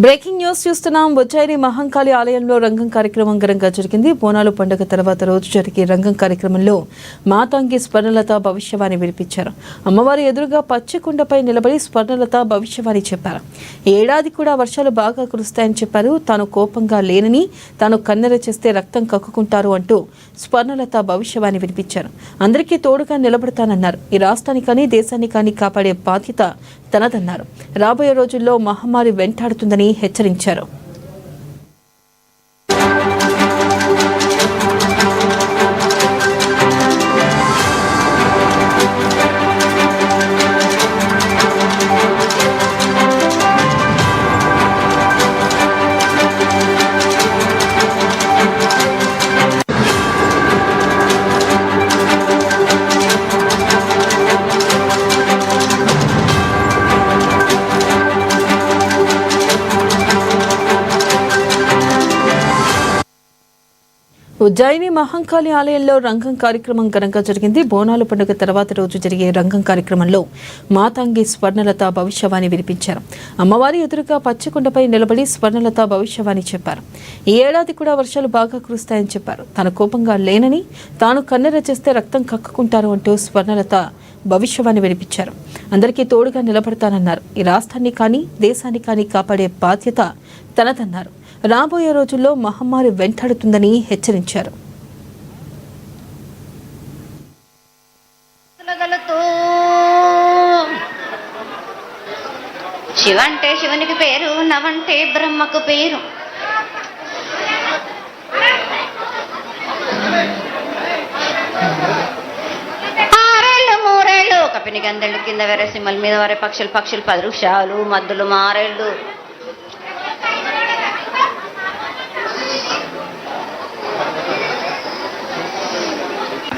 Breaking news చూస్తున్నాం. ఉజ్జయిని మహంకాళి ఆలయంలో రంగం కార్యక్రమం ఘనంగా జరిగింది. బోనాలు పండుగ తర్వాత రోజు జరిగే రంగం కార్యక్రమంలో మాతంగి స్వర్ణలత భవిష్యవాణి వినిపించారు. అమ్మవారి ఎదురుగా పచ్చికుండపై నిలబడి స్వర్ణలత భవిష్యవాణి చెప్పారు. ఈ ఏడాది కూడా వర్షాలు బాగా కురుస్తాయని చెప్పారు. తాను కోపంగా లేనని, తాను కన్నెర చేస్తే రక్తం కక్కుకుంటారు అంటూ స్వర్ణలత భవిష్యవాణి వినిపించారు. అందరికీ తోడుగా నిలబడతానన్నారు. ఈ రాష్ట్రాన్ని కానీ దేశాన్ని కానీ కాపాడే బాధ్యత తనదన్నారు. రాబోయే రోజుల్లో మహమ్మారి వెంటాడుతుందని హెచ్చరించారు. ఉజ్జయిని మహంకాళి ఆలయంలో రంగం కార్యక్రమం ఘనంగా జరిగింది. బోనాలు పండుగ తర్వాత రోజు జరిగే రంగం కార్యక్రమంలో మాతంగి స్వర్ణలత భవిష్యవాణి వినిపించారు. అమ్మవారి ఎదురుగా పచ్చికొండపై నిలబడి స్వర్ణలత భవిష్యవాణి చెప్పారు. ఈ ఏడాది కూడా వర్షాలు బాగా కురుస్తాయని చెప్పారు. తాను కోపంగా లేనని, తాను కన్నెర చేస్తే రక్తం కక్కుకుంటారు అంటూ స్వర్ణలత భవిష్యవాణి వినిపించారు. అందరికీ తోడుగా నిలబడతానన్నారు. ఈ రాష్ట్రాన్ని కానీ దేశాన్ని కానీ కాపాడే బాధ్యత తనదన్నారు. రాబోయే రోజుల్లో మహమ్మారి వెంటాడుతుందని హెచ్చరించారు. శివంటే శివునికి పేరు, నవంటే బ్రహ్మకు పేరు. ఆరేళ్ళు మూరేళ్ళు కపిని గందెళ్ళు కింద వేరే సింహల మీద వరే పక్షులు 10 వృక్షాలు మద్దులు మారేళ్ళు.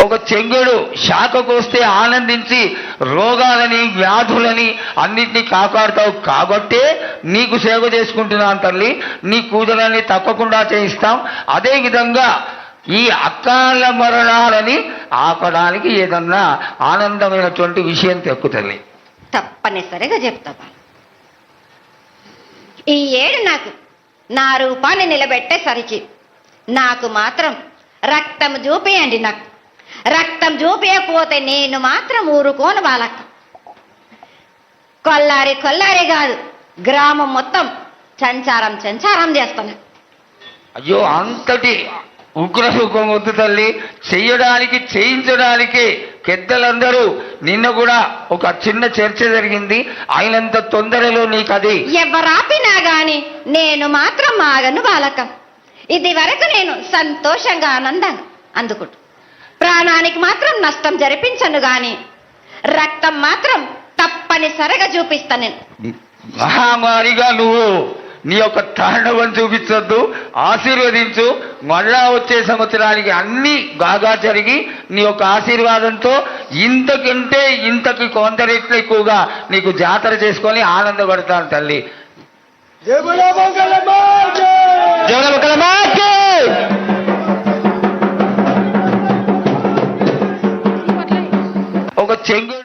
ఒక చెంగుడు శాఖకు వస్తే ఆనందించి రోగాలని వ్యాధులని అన్నింటినీ కాపాడుతావు కాబట్టే నీకు సేవ చేసుకుంటున్నాను తల్లి. నీ కూతురని తప్పకుండా చేయిస్తాం. అదేవిధంగా ఈ అకాల మరణాలని ఆపడానికి ఏదన్నా ఆనందమైనటువంటి విషయం తెక్కు తల్లి. తప్పనిసరిగా చెప్తా. ఈ ఏడు నాకు నా రూపాన్ని నిలబెట్టేసరికి నాకు మాత్రం రక్తం చూపియండి. నాకు రక్తం చూపించకపోతే నేను మాత్రం ఊరుకోను. వాళ్ళకు కొల్లారి కాదు, గ్రామం మొత్తం సంచారం చేస్తాను. అయ్యో, అంతటి ఉగ్రసుఖం వద్దు తల్లి. చెయ్యడానికి చేయించడానికి పెద్దలందరూ నిన్న కూడా ఒక చిన్న చర్చ జరిగింది. అయినంత తొందరలో నీకు అది ఎవరాపినా గాని నేను మాత్రం ఆగను బాలకం. ఇది వరకు నేను సంతోషంగా ఆనందంగా అందుకుంటు. ప్రాణానికి మాత్రం నష్టం జరిపించను గాని రక్తం మాత్రం తప్పనిసరిగా చూపిస్తాను. నేను మహామారిగా నువ్వు నీ యొక్క తాండవం చూపించొద్దు, ఆశీర్వదించు. మళ్ళా వచ్చే సంవత్సరానికి అన్ని బాగా జరిగి నీ యొక్క ఆశీర్వాదంతో ఇంతకంటే ఇంతకి కొంత రెట్లు ఎక్కువగా నీకు జాతర చేసుకొని ఆనందపడతాను తల్లి. ఒక చెంగు